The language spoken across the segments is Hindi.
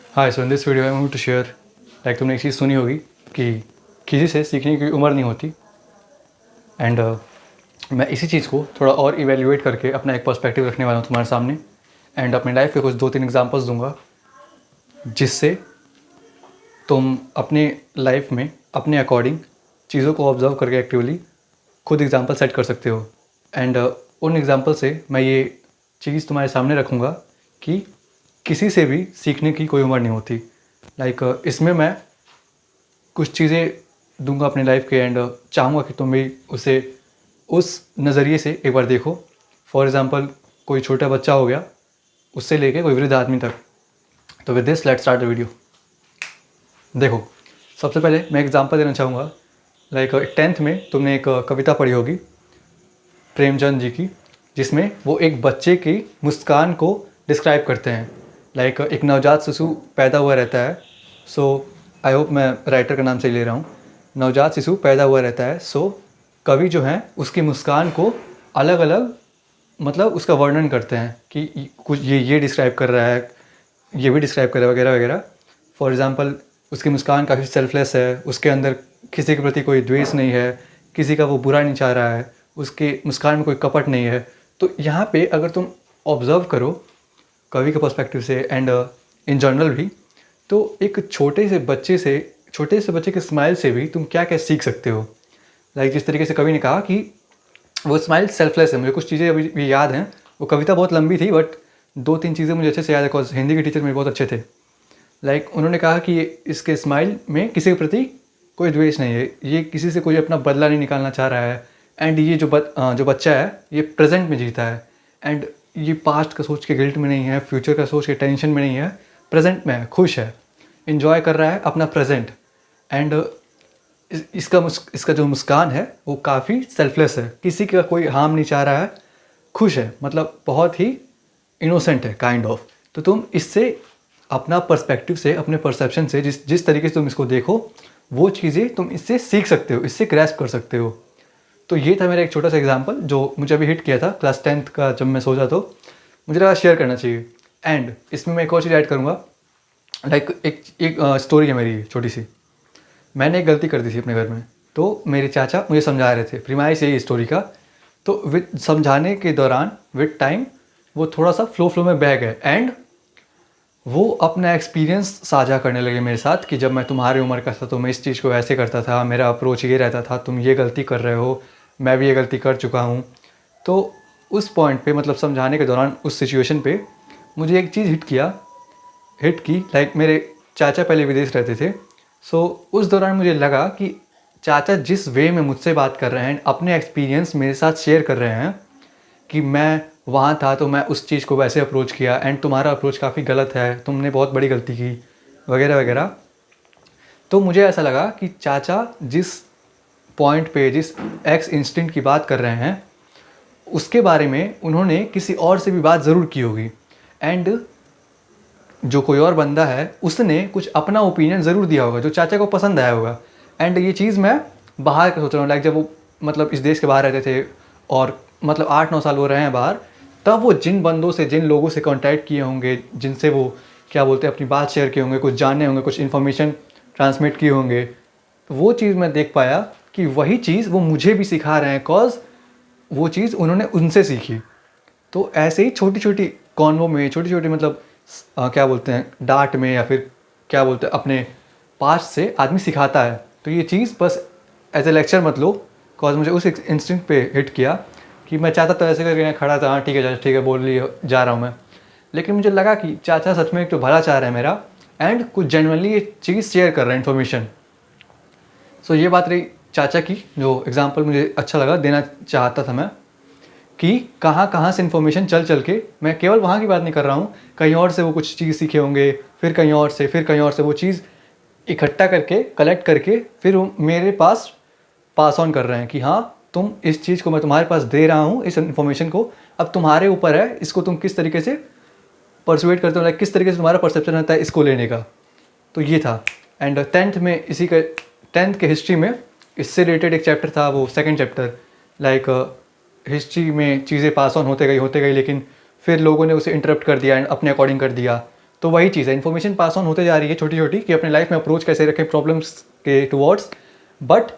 Hi, so in this video I want to share like तुमने एक चीज़ सुनी होगी कि किसी से सीखने की उम्र नहीं होती। एंड मैं इसी चीज़ को थोड़ा और इवेल्युएट करके अपना एक पर्सपेक्टिव रखने वाला हूँ तुम्हारे सामने। एंड अपनी लाइफ के कुछ 2-3 एग्जांपल्स दूंगा जिससे तुम अपने लाइफ में अपने अकॉर्डिंग चीज़ों को ऑब्जर्व करके एक्टिवली खुद एग्जांपल सेट कर सकते हो। एंड उन एग्जांपल से मैं ये चीज़ तुम्हारे सामने रखूँगा कि किसी से भी सीखने की कोई उम्र नहीं होती। लाइक इसमें मैं कुछ चीज़ें दूंगा अपने लाइफ के। एंड चाहूँगा कि तुम भी उसे उस नज़रिए से एक बार देखो। फॉर एग्ज़ाम्पल, कोई छोटा बच्चा हो गया, उससे लेके कोई वृद्ध आदमी तक। तो with this let's start the video. देखो, सबसे पहले मैं एग्जांपल देना चाहूँगा। लाइक 10th में तुमने एक कविता पढ़ी होगी प्रेमचंद जी की, जिसमें वो एक बच्चे की मुस्कान को डिस्क्राइब करते हैं। लाइक एक नवजात शिशु पैदा हुआ रहता है। सो आई होप मैं राइटर का नाम सही ले रहा हूँ। नवजात शिशु पैदा हुआ रहता है। सो कवि जो हैं उसकी मुस्कान को अलग अलग मतलब उसका वर्णन करते हैं कि कुछ ये डिस्क्राइब कर रहा है, ये भी डिस्क्राइब कर रहा है, वगैरह वगैरह। फॉर एग्ज़ाम्पल, उसकी मुस्कान काफ़ी सेल्फलेस है, उसके अंदर किसी के प्रति कोई द्वेष नहीं है, किसी का वो बुरा नहीं चाह रहा है, उसके मुस्कान में कोई कपट नहीं है। तो यहाँ पे अगर तुम ऑब्ज़र्व करो कवि के पर्सपेक्टिव से एंड इन जनरल भी, तो एक छोटे से बच्चे के स्माइल से भी तुम क्या क्या सीख सकते हो। लाइक जिस तरीके से कवि ने कहा कि वो स्माइल सेल्फलेस है। मुझे कुछ चीज़ें अभी भी याद हैं। वो कविता बहुत लंबी थी बट 2-3 चीज़ें मुझे अच्छे से याद है, बिकॉज हिंदी के टीचर मेरे बहुत अच्छे थे। लाइक उन्होंने कहा कि इसके स्माइल में किसी के प्रति कोई द्वेष नहीं है, ये किसी से कोई अपना बदला नहीं निकालना चाह रहा है। एंड ये जो बच्चा है ये प्रेजेंट में जीता है। एंड ये पास्ट का सोच के गिल्ट में नहीं है, फ्यूचर का सोच के टेंशन में नहीं है, प्रेजेंट में है, खुश है, इन्जॉय कर रहा है अपना प्रेजेंट। एंड इसका जो मुस्कान है वो काफ़ी सेल्फलेस है, किसी का कोई हार्म नहीं चाह रहा है, खुश है, मतलब बहुत ही इनोसेंट है काइंड ऑफ। तो तुम इससे अपना पर्सपेक्टिव से, अपने परसेप्शन से, जिस तरीके से तुम इसको देखो, वो चीज़ें तुम इससे सीख सकते हो, इससे ग्रैस्प कर सकते हो। तो ये था मेरा एक छोटा सा एग्जांपल जो मुझे अभी हिट किया था क्लास 10th का जब मैं सोचा, तो मुझे लगा शेयर करना चाहिए। एंड इसमें मैं एक और चीज़ ऐड करूँगा। लाइक एक स्टोरी है मेरी छोटी सी। मैंने एक गलती कर दी थी अपने घर में, तो मेरे चाचा मुझे समझा रहे थे, प्रीमाइस यही स्टोरी का। तो विद समझाने के दौरान विद टाइम वो थोड़ा सा फ्लो में बह गए। एंड वो अपना एक्सपीरियंस साझा करने लगे मेरे साथ कि जब मैं तुम्हारी उम्र का था तो मैं इस चीज़ को ऐसे करता था, मेरा अप्रोच ये रहता था, तुम ये गलती कर रहे हो, मैं भी ये गलती कर चुका हूँ। तो उस पॉइंट पे, मतलब समझाने के दौरान उस सिचुएशन पे मुझे एक चीज़ हिट की। लाइक मेरे चाचा पहले विदेश रहते थे। सो उस दौरान मुझे लगा कि चाचा जिस वे में मुझसे बात कर रहे हैं, अपने एक्सपीरियंस मेरे साथ शेयर कर रहे हैं कि मैं वहाँ था तो मैं उस चीज़ को वैसे अप्रोच किया एंड तुम्हारा अप्रोच काफ़ी गलत है, तुमने बहुत बड़ी गलती की, वगैरह वगैरह। तो मुझे ऐसा लगा कि चाचा जिस पॉइंट पे, जिस एक्स इंस्टिंक्ट की बात कर रहे हैं, उसके बारे में उन्होंने किसी और से भी बात ज़रूर की होगी। एंड जो कोई और बंदा है उसने कुछ अपना ओपिनियन ज़रूर दिया होगा जो चाचा को पसंद आया होगा। एंड ये चीज़ मैं बाहर का सोच रहा हूँ। लाइक जब वो मतलब इस देश के बाहर रहते थे और मतलब 8-9 साल वो रहे हैं बाहर, तब वो जिन बंदों से, जिन लोगों से कांटेक्ट किए होंगे, जिनसे वो क्या बोलते हैं अपनी बात शेयर किए होंगे, कुछ जाने होंगे, कुछ इन्फॉर्मेशन ट्रांसमिट किए होंगे, वो चीज़ मैं देख पाया कि वही चीज़ वो मुझे भी सिखा रहे हैं, कॉज वो चीज़ उन्होंने उनसे सीखी। तो ऐसे ही छोटी छोटी कॉन्वो में, छोटी छोटी मतलब क्या बोलते हैं डांट में, या फिर क्या बोलते हैं अपने पास्ट से आदमी सिखाता है। तो ये चीज़ बस एज ए लेक्चर मत लो, कॉज मुझे उस इंस्टिंक्ट पे हिट किया कि मैं चाहता तो ऐसे करके खड़ा था, हाँ ठीक है चाचा ठीक है, बोल लिए जा रहा हूँ मैं। लेकिन मुझे लगा कि चाचा सच में एक तो भला चाह रहे हैं मेरा, एंड कुछ जेनुइनली ये चीज़ शेयर कर रहे हैं, इन्फॉर्मेशन। सो ये बात रही चाचा की, जो एग्जांपल मुझे अच्छा लगा, देना चाहता था मैं, कि कहाँ कहाँ से इन्फॉर्मेशन चल के, मैं केवल वहाँ की बात नहीं कर रहा हूँ, कहीं और से वो कुछ चीज़ सीखे होंगे, फिर कहीं और से, फिर कहीं और से वो चीज़ इकट्ठा करके, कलेक्ट करके, फिर वो मेरे पास पास ऑन कर रहे हैं कि हाँ तुम इस चीज़ को मैं तुम्हारे पास दे रहा हूँ, इस इन्फॉर्मेशन को, अब तुम्हारे ऊपर है इसको तुम किस तरीके से परसुएट करते हो, लाइक किस तरीके से तुम्हारा परसेप्शन रहता है इसको लेने का। तो ये था। एंड 10th में इसी का 10th के हिस्ट्री में इससे रिलेटेड एक चैप्टर था, वो सेकंड चैप्टर। लाइक हिस्ट्री में चीज़ें पास ऑन होते गई, लेकिन फिर लोगों ने उसे इंटरप्ट कर दिया एंड अपने अकॉर्डिंग कर दिया। तो वही चीज़ है, इन्फॉर्मेशन पास ऑन होते जा रही है छोटी छोटी, कि अपने लाइफ में अप्रोच कैसे रखें प्रॉब्लम्स के टुवर्ड्स, बट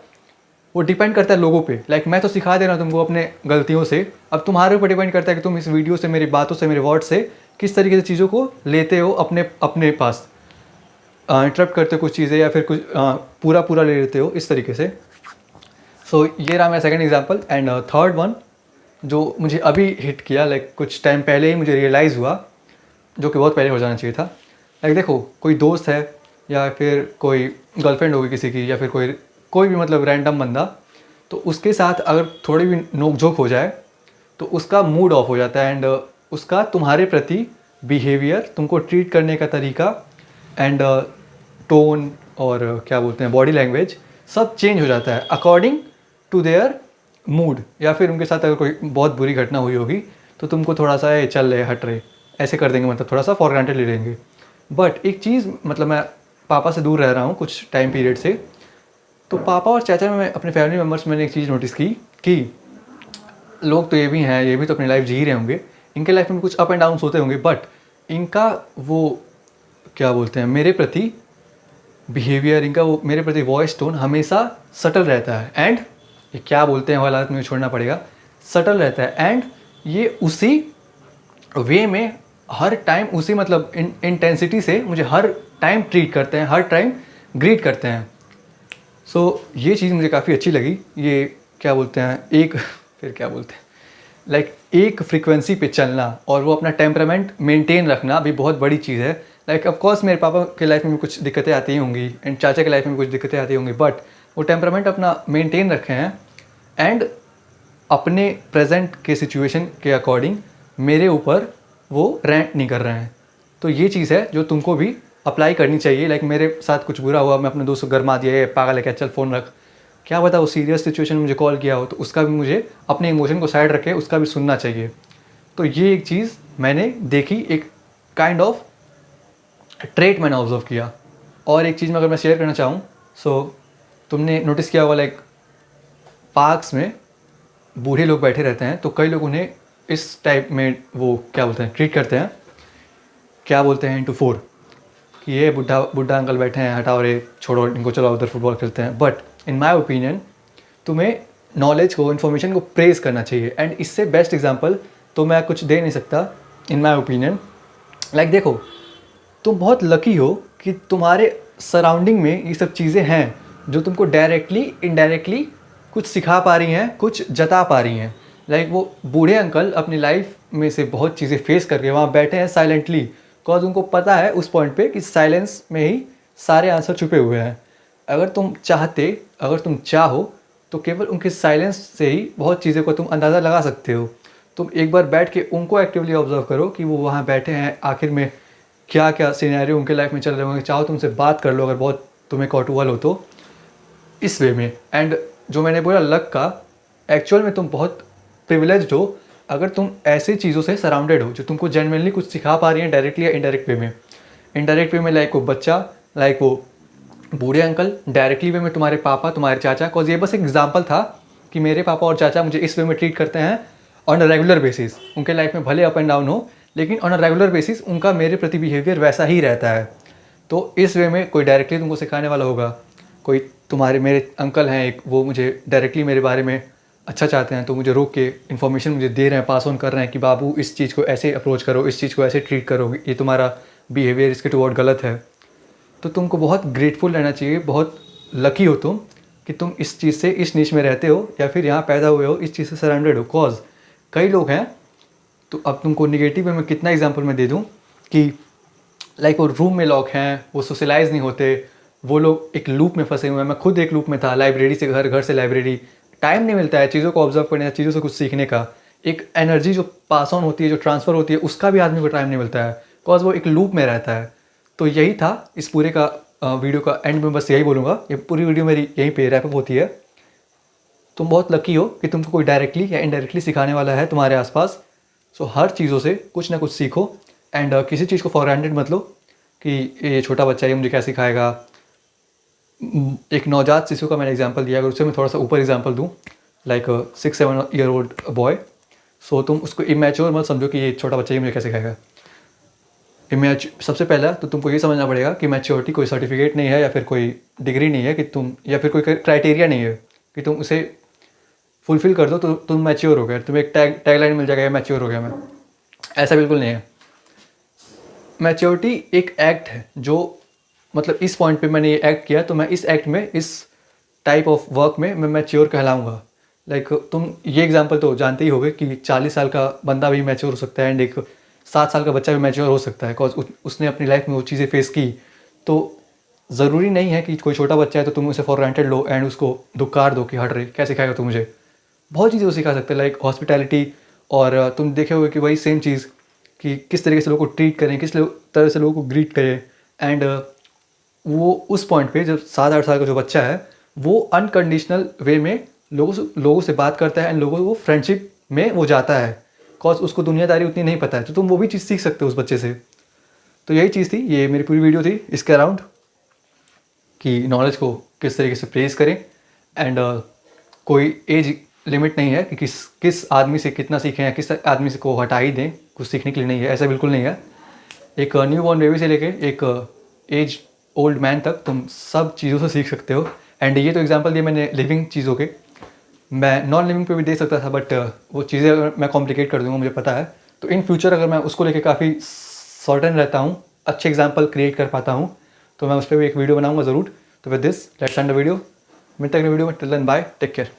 वो डिपेंड करता है लोगों पे। लाइक मैं तो सिखा दे रहा हूँ तुमको अपने गलतियों से, अब तुम्हारे ऊपर डिपेंड करता है कि तुम इस वीडियो से, मेरी बातों से, मेरे वर्ड से किस तरीके से चीज़ों को लेते हो अपने अपने पास, इंटरप्ट करते हो कुछ चीज़ें या फिर कुछ पूरा पूरा ले लेते हो इस तरीके से। सो ये रहा मेरा second example. And third one जो मुझे अभी हिट किया, लाइक कुछ टाइम पहले ही मुझे रियलाइज़ हुआ, जो कि बहुत पहले हो जाना चाहिए था। लाइक देखो, कोई दोस्त है या फिर कोई गर्लफ्रेंड होगी किसी की, या फिर कोई भी मतलब रैंडम बंदा, तो उसके साथ अगर थोड़ी भी नोक झोंक हो जाए तो उसका मूड ऑफ हो जाता है, एंड उसका तुम्हारे प्रति बिहेवियर, तुमको ट्रीट करने का तरीका एंड टोन और क्या बोलते हैं बॉडी लैंग्वेज, सब चेंज हो जाता है अकॉर्डिंग टू देयर मूड। या फिर उनके साथ अगर कोई बहुत बुरी घटना हुई होगी तो तुमको थोड़ा सा चल रहे हट रहे ऐसे कर देंगे, मतलब थोड़ा सा फॉर ग्रांटेड ले लेंगे। बट एक चीज़, मतलब मैं पापा से दूर रह रहा हूँ कुछ टाइम पीरियड से, तो पापा और चाचा में अपने फैमिली मेम्बर्स मैंने एक चीज़ नोटिस की कि लोग तो ये भी हैं, ये भी तो अपनी लाइफ जी रहे होंगे, इनके लाइफ में कुछ अप एंड डाउन्स होते होंगे, बट इनका वो क्या बोलते हैं मेरे प्रति बिहेवियर, इनका वो मेरे प्रति वॉइस टोन हमेशा सटल रहता है। एंड ये क्या बोलते हैं वाला हालत मुझे छोड़ना पड़ेगा, सटल रहता है। एंड ये उसी वे में हर टाइम, उसी मतलब इंटेंसिटी से मुझे हर टाइम ट्रीट करते हैं, हर टाइम ग्रीट करते हैं। सो ये चीज़ मुझे काफ़ी अच्छी लगी। ये क्या बोलते हैं एक फिर क्या बोलते हैं लाइक एक फ्रीक्वेंसी पे चलना और वो अपना टेम्परामेंट मेंटेन रखना भी बहुत बड़ी चीज़ है। लाइक ऑफ कोर्स मेरे पापा के लाइफ में भी कुछ दिक्कतें आती होंगी एंड चाचा के लाइफ में भी कुछ दिक्कतें आती होंगी, बट वो टेम्परामेंट अपना मेंटेन रखे हैं एंड अपने प्रेजेंट के सिचुएशन के अकॉर्डिंग मेरे ऊपर वो रेंट नहीं कर रहे हैं। तो ये चीज़ है जो तुमको भी अप्लाई करनी चाहिए। लाइक मेरे साथ कुछ बुरा हुआ, मैं अपने दोस्त को गरमा दिया, ये पागल है क्या, चल फ़ोन रख, क्या पता वो सीरियस सिचुएशन में मुझे कॉल किया हो, तो उसका भी मुझे अपने इमोशन को साइड रखे उसका भी सुनना चाहिए। तो ये एक चीज़ मैंने देखी, एक काइंड ऑफ ट्रेट मैंने ऑब्जर्व किया। और एक चीज़ में अगर मैं शेयर करना चाहूँ, सो तुमने नोटिस किया होगा लाइक पार्क्स में बूढ़े लोग बैठे रहते हैं, तो कई लोग उन्हें इस टाइप में वो क्या बोलते हैं ट्रीट करते हैं, क्या बोलते हैं इंटू 4, कि ये बुढ़ा बुढ़ा अंकल बैठे हैं, हटाओ रे, छोड़ो इनको, चलो उधर फुटबॉल खेलते हैं। बट इन माई ओपिनियन तुम्हें नॉलेज को, इन्फॉर्मेशन को प्रेज करना चाहिए। एंड इससे बेस्ट एग्जांपल तो मैं कुछ दे नहीं सकता इन माई ओपिनियन। लाइक देखो, तुम बहुत लकी हो कि तुम्हारे सराउंडिंग में ये सब चीज़ें हैं जो तुमको डायरेक्टली इनडायरेक्टली कुछ सिखा पा रही हैं, कुछ जता पा रही हैं। लाइक वो बूढ़े अंकल अपनी लाइफ में से बहुत चीज़ें फेस करके वहाँ बैठे हैं साइलेंटली, बिकॉज उनको पता है उस पॉइंट पे कि साइलेंस में ही सारे आंसर छुपे हुए हैं। अगर तुम चाहो तो केवल उनके साइलेंस से ही बहुत चीज़ों को तुम अंदाज़ा लगा सकते हो। तुम एक बार बैठ के उनको एक्टिवली ऑब्जर्व करो कि वो वहाँ बैठे हैं, आखिर में क्या क्या सिनेरियो उनके लाइफ में चल रहे होंगे। चाहो तुमसे बात कर लो अगर बहुत तुम्हें कौतूहल हो तो, इस वे में। एंड जो मैंने बोला लक का, एक्चुअल में तुम बहुत प्रिविलेज्ड हो अगर तुम ऐसी चीज़ों से सराउंडेड हो जो तुमको जेन्युइनली कुछ सिखा पा रही हैं, डायरेक्टली या इनडायरेक्ट वे में। इनडायरेक्ट वे में लाइक वो बच्चा, लाइक वो बूढ़े अंकल, डायरेक्टली वे में तुम्हारे पापा, तुम्हारे चाचा। बिकॉज ये बस एक एग्जाम्पल था कि मेरे पापा और चाचा मुझे इस वे में ट्रीट करते हैं ऑन अ रेगुलर बेसिस। उनके लाइफ में भले अप एंड डाउन हो, लेकिन ऑन अ रेगुलर बेसिस उनका मेरे प्रति बिहेवियर वैसा ही रहता है। तो इस वे में कोई डायरेक्टली तुमको सिखाने वाला होगा, कोई तुम्हारे मेरे अंकल हैं एक, वो मुझे डायरेक्टली मेरे बारे में अच्छा चाहते हैं, तो मुझे रोक के इन्फॉर्मेशन मुझे दे रहे हैं, पास ऑन कर रहे हैं कि बाबू इस चीज़ को ऐसे अप्रोच करो, इस चीज़ को ऐसे ट्रीट करो, ये तुम्हारा बिहेवियर इसके टुवर्ड गलत है। तो तुमको बहुत ग्रेटफुल रहना चाहिए, बहुत लकी हो तुम कि तुम इस चीज़ से, इस नीच में रहते हो या फिर यहाँ पैदा हुए हो, इस चीज़ से सराउंडेड हो। कॉज कई लोग हैं, तो अब तुमको निगेटिव में कितना एग्जाम्पल मैं दे दूँ कि लाइक वो रूम में लॉक हैं, वो सोशलाइज नहीं होते, वो लोग एक लूप में फंसे हुए हैं। मैं खुद एक लूप में था, लाइब्रेरी से घर, घर से लाइब्रेरी। टाइम नहीं मिलता है चीज़ों को ऑब्जर्व करने का, चीज़ों से कुछ सीखने का। एक एनर्जी जो पास ऑन होती है, जो ट्रांसफ़र होती है, उसका भी आदमी को टाइम नहीं मिलता है, बिकॉज वो एक लूप में रहता है। तो यही था इस पूरे का वीडियो का एंड में, बस यही बोलूँगा। ये पूरी वीडियो मेरी यहीं पे रैप अप होती है। तुम बहुत लकी हो कि तुमको कोई डायरेक्टली या इनडायरेक्टली सिखाने वाला है तुम्हारे आसपास। सो हर चीज़ों से कुछ ना कुछ सीखो एंड किसी चीज़ को फॉर ग्रांटेड मत लो कि ये छोटा बच्चा है, ये मुझे क्या सिखाएगा। एक नवजात शिशु का मैंने एग्जांपल दिया, अगर उससे मैं थोड़ा सा ऊपर एग्जांपल दूँ, लाइक 6-7 ईयर ओल्ड बॉय, सो तुम उसको इमेच्योर मत समझो कि ये छोटा बच्चा, ये मुझे क्या सिखाएगा। सबसे पहला तो तुमको ये समझना पड़ेगा कि मैच्योरिटी कोई सर्टिफिकेट नहीं है या फिर कोई डिग्री नहीं है कि तुम, या फिर कोई क्राइटेरिया नहीं है कि तुम उसे फुलफ़िल कर दो तो तुम मैच्योर हो गए, तुम्हें एक टैगलाइन मिल जाएगा मैच्योर हो गया मैं। ऐसा बिल्कुल नहीं है। मैच्योरिटी एक एक्ट है जो, मतलब इस पॉइंट पे मैंने ये एक्ट किया तो मैं इस एक्ट में, इस टाइप ऑफ वर्क में मैं मैच्योर कहलाऊँगा। लाइक तुम ये एग्जांपल तो जानते ही होगे कि 40 साल का बंदा भी मैच्योर हो सकता है एंड एक 7 साल का बच्चा भी मैच्योर हो सकता है, बिकॉज उसने अपनी लाइफ में वो चीज़ें फेस की। तो ज़रूरी नहीं है कि कोई छोटा बच्चा है तो तुम उसे फॉर ग्रांटेड लो एंड उसको दुक्कार दो कि हट रे क्या सिखाएगा तू मुझे। बहुत चीज़ें वो सिखा सकते हैं, लाइक हॉस्पिटैलिटी। और तुम देखे होगे कि वही सेम चीज़ कि किस तरीके से लोगों को ट्रीट करें, तरह से लोगों को ग्रीट करें। एंड वो उस पॉइंट पे जब 7-8 साल का जो बच्चा है वो अनकंडीशनल वे में लोगों से बात करता है एंड लोगों को फ्रेंडशिप में वो जाता है, बिकॉज उसको दुनियादारी उतनी नहीं पता है। तो तुम वो भी चीज़ सीख सकते हो उस बच्चे से। तो यही चीज़ थी, ये मेरी पूरी वीडियो थी इसके अराउंड कि नॉलेज को किस तरीके से प्रेज़ करें। एंड कोई एज लिमिट नहीं है कि किस आदमी से कितना सीखें या किस आदमी से को हटा ही दें कुछ सीखने के लिए, नहीं है, ऐसा बिल्कुल नहीं है। एक न्यू बॉर्न बेबी से लेके एक एज ओल्ड मैन तक तुम सब चीज़ों से सीख सकते हो। एंड ये तो एग्जांपल दिए मैंने लिविंग चीज़ों के, मैं नॉन लिविंग पे भी दे सकता था, बट वो चीज़ें अगर मैं कॉम्प्लिकेट कर दूंगा मुझे पता है। तो इन फ्यूचर अगर मैं उसको लेके काफ़ी सर्टेन रहता हूँ, अच्छे एग्जाम्पल क्रिएट कर पाता हूँ, तो मैं उस पर भी एक वीडियो बनाऊँगा ज़रूर। तो with this let's end the video. मिलते हैं अगले वीडियो में। Till then bye, take care.